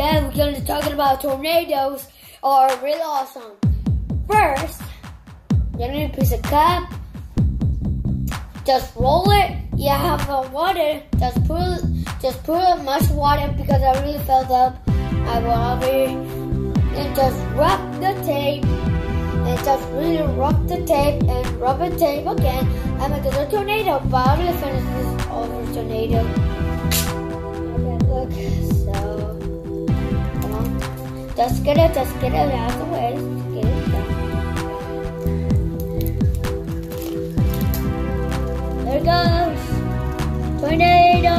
Today we're going to be talking about tornadoes are really awesome. First, you need a piece of cup. Just roll it. You have the water. Just put much water because I really filled up my water. And just rub the tape. And just really rub the tape and rub the tape again. And make a tornado. But I'm gonna finish this over tornado. Okay, look. So, come on. Just get it out of the way. Get it done. There it goes. Tornado.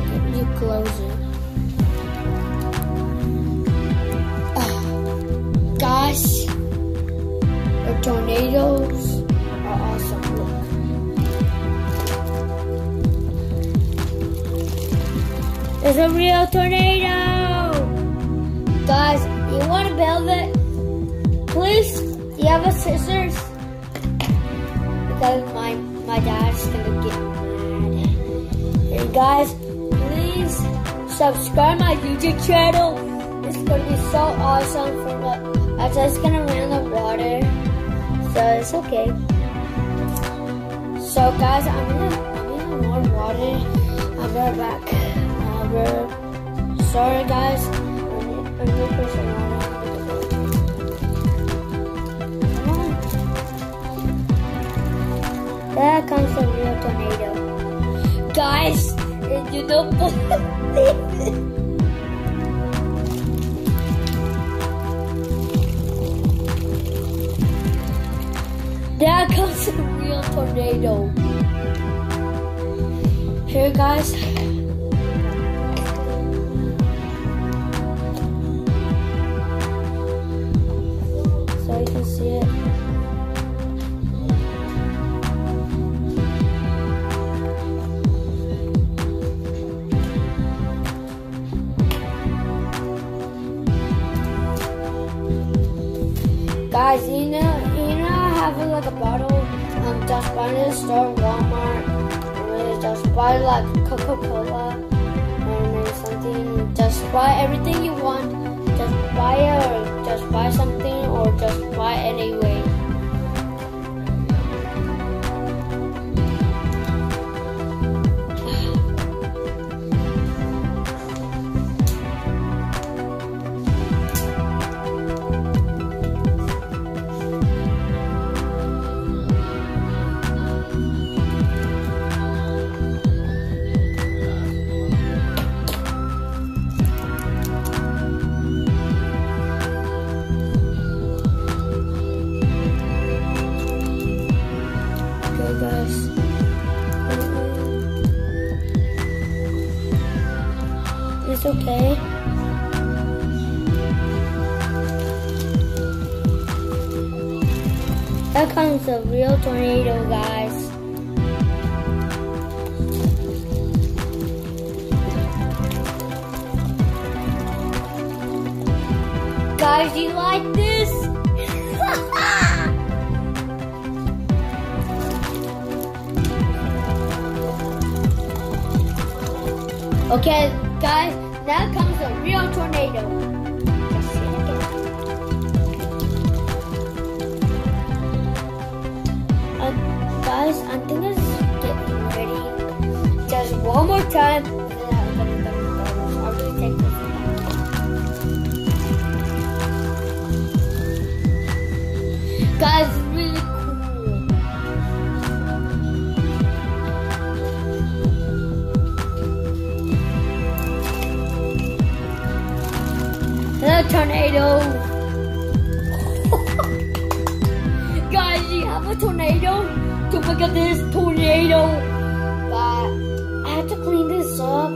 Let me close it. Guys, the tornadoes are awesome. Look. There's a real tornado. Guys, you want to build it? Please, do you have a scissors? Because my dad's gonna get mad. And guys, please subscribe my YouTube channel. It's gonna be so awesome for the. I'm just gonna run the water, so it's okay. So guys, I'm gonna more water. I'll be right back. Sorry guys, I'm gonna put some water. Come on. There comes a real tornado. Guys, you don't believe it. There comes a real tornado. Here, guys. So you can see it. Guys, you know, have like a bottle, just buy in the store, Walmart, and just buy like Coca-Cola, and something, just buy everything you want, just buy it, or just buy something, or just buy anyway. Guys, it's okay. That comes a real tornado, guys. Guys, you like this? Okay, guys, now comes a real tornado. Just see it again. Guys, I think it's getting ready. Just one more time. I'll really take this out. Guys, it's really cool. The tornado. Guys, you have a tornado? To look at this tornado. But I have to clean this up.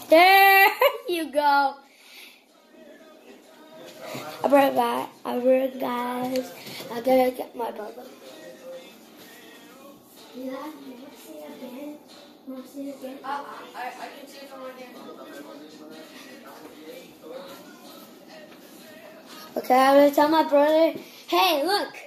There you go. I'll be right back. Guys. I gotta get my bubble. Yeah, you want to see it again? Want to see it again? I can see it from right here. Okay, I'm gonna tell my brother, hey, look.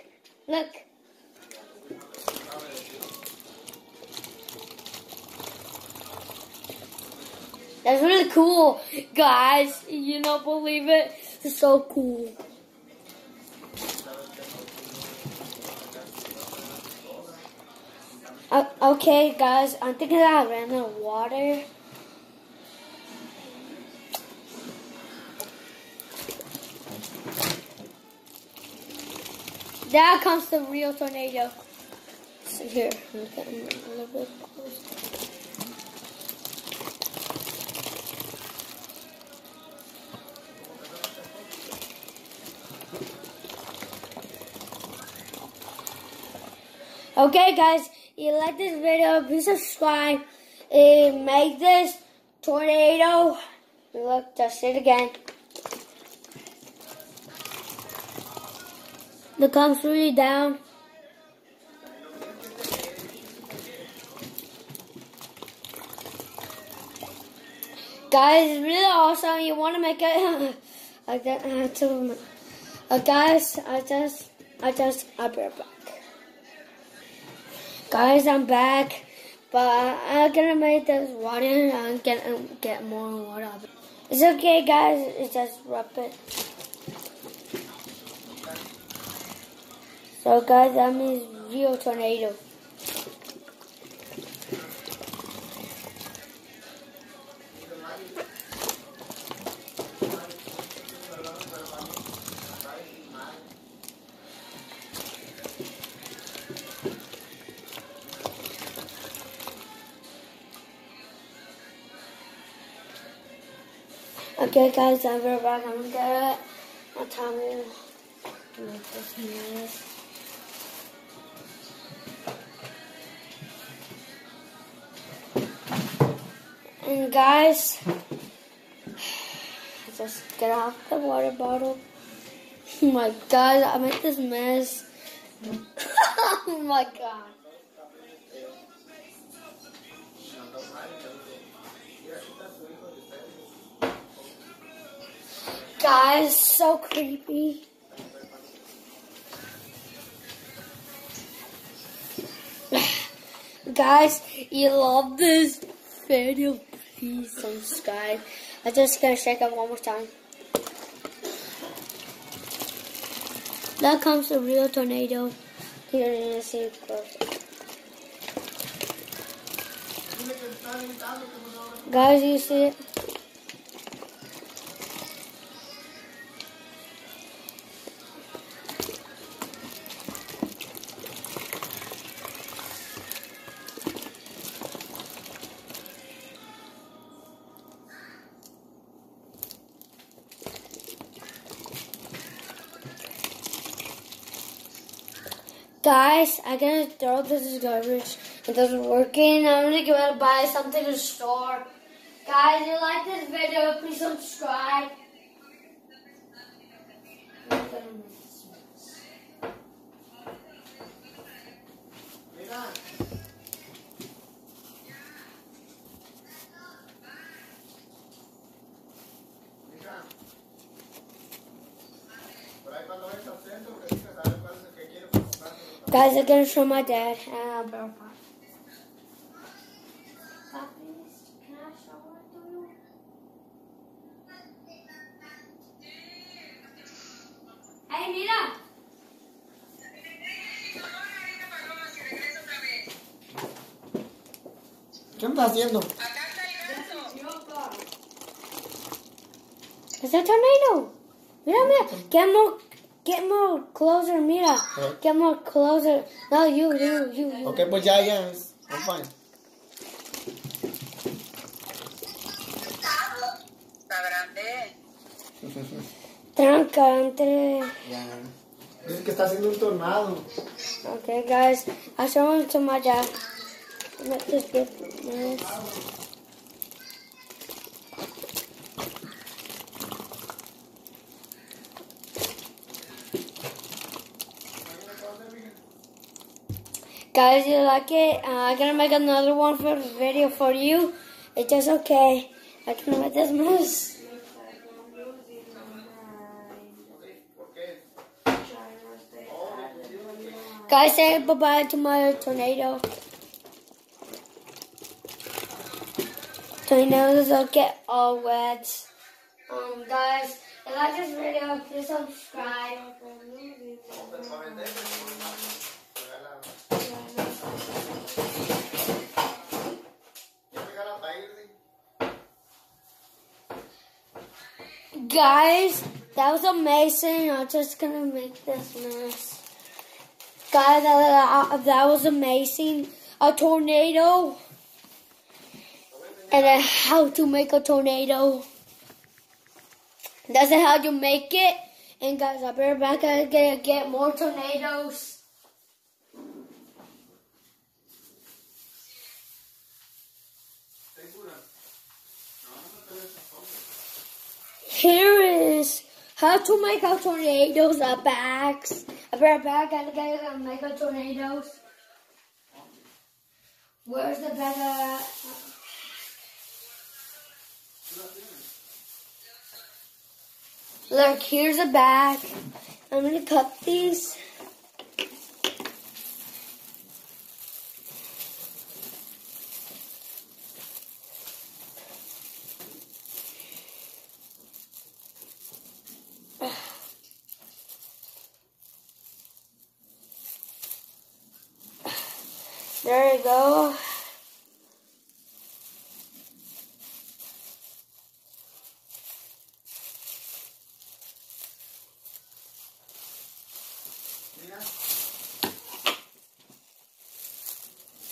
That's really cool, guys. You don't believe it? It's so cool. Okay, guys, I'm thinking that I ran out of water. There comes the real tornado. So here, I'm getting a little bit closer. Okay, guys, you like this video, please subscribe and make this tornado. Look, just it again. It comes really down. Guys, it's really awesome. You want to make it? Guys, I'll be right back. Guys, I'm back, but I'm gonna make this water and get more water. It's okay, guys. It's just rub it. So, guys, that means real tornado. Okay, guys, I'm right back. I'm gonna get my tummy to make this mess. And guys, just get off the water bottle. Oh my God, I made this mess. Oh my God. Guys, so creepy. Guys, you love this video, please subscribe. I'm just gonna shake it one more time. That comes a real tornado. You're gonna see it close. Guys, you see it? Guys, I'm gonna throw this garbage. It doesn't working. I'm gonna go out and buy something in the store. Guys, if you like this video, please subscribe. Guys, I'm gonna show my dad. Can I show it to you? Hey, mira. ¿Qué andas haciendo? It's a tornado. Mira, mira. Get more closer, mira. Get more closer. No, you. Okay, pues ya. I'm fine. Está grande. Tranca, entre. Ya. Dice que está haciendo un tornado. Okay, guys. I'll show him to my dad. Let this get nice. Guys, you like it? I'm gonna make another one for the video for you. It's just okay. I can make this mess. Guys, say bye-bye to my tornado. Tornadoes will get all wet. Guys, if you like this video, please subscribe. Guys, that was amazing. I'm just gonna make this mess. Guys, that was amazing. A tornado. And then how to make a tornado. That's how you make it. And guys, I'll be right back. I'm gonna get more tornadoes. Here is how to make a tornadoes, bags. I'll be right back. I'm gonna make a tornadoes. Where's the bag at? Look, here's a bag. I'm gonna cut these. There you go.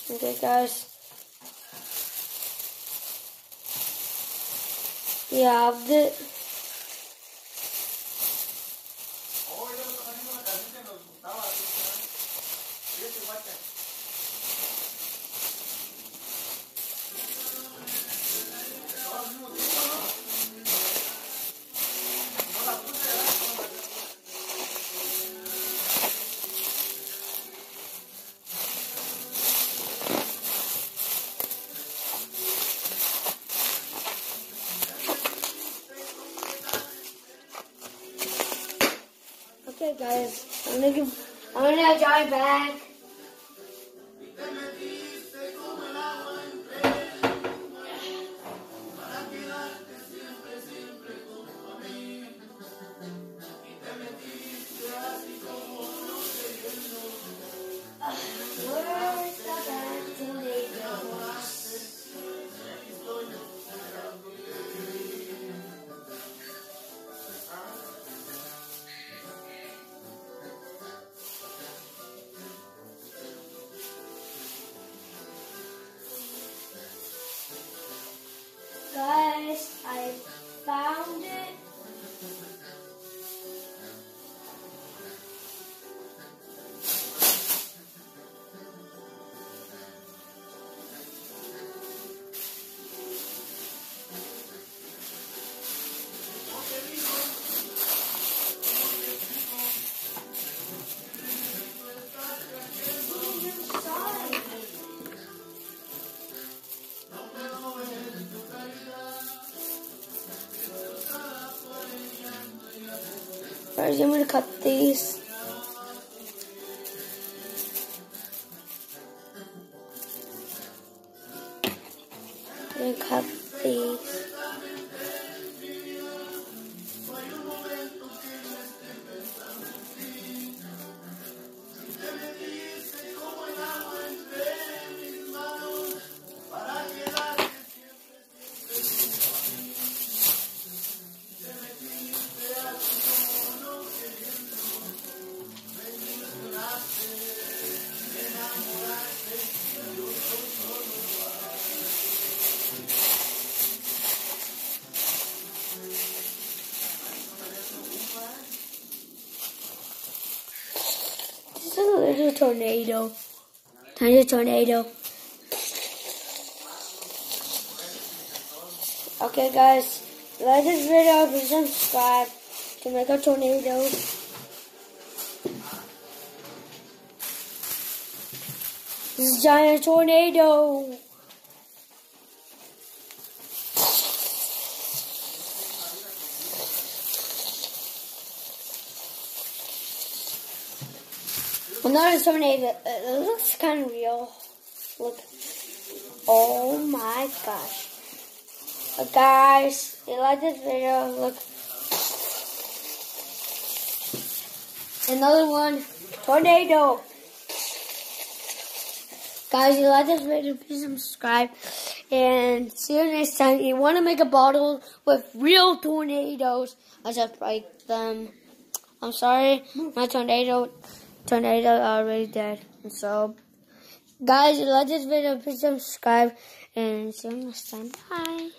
Okay, guys. Yeah, okay, guys. I'm gonna drive back. Where's the bag tornadoes? Guys, I found it. First, I'm gonna cut these. I'm gonna cut these. This is a little tornado. Tiny tornado. Okay, guys. Like this video, please subscribe to make a tornado. This is a giant tornado. Another tornado. It looks kind of real. Look. Oh my gosh. Guys, if you like this video, look. Another one. Tornado. Guys, if you like this video, please subscribe. And see you next time. You want to make a bottle with real tornadoes. I just break them. I'm sorry. My tornado are already dead. And so, guys, if you like this video, please subscribe. And see you next time. Bye.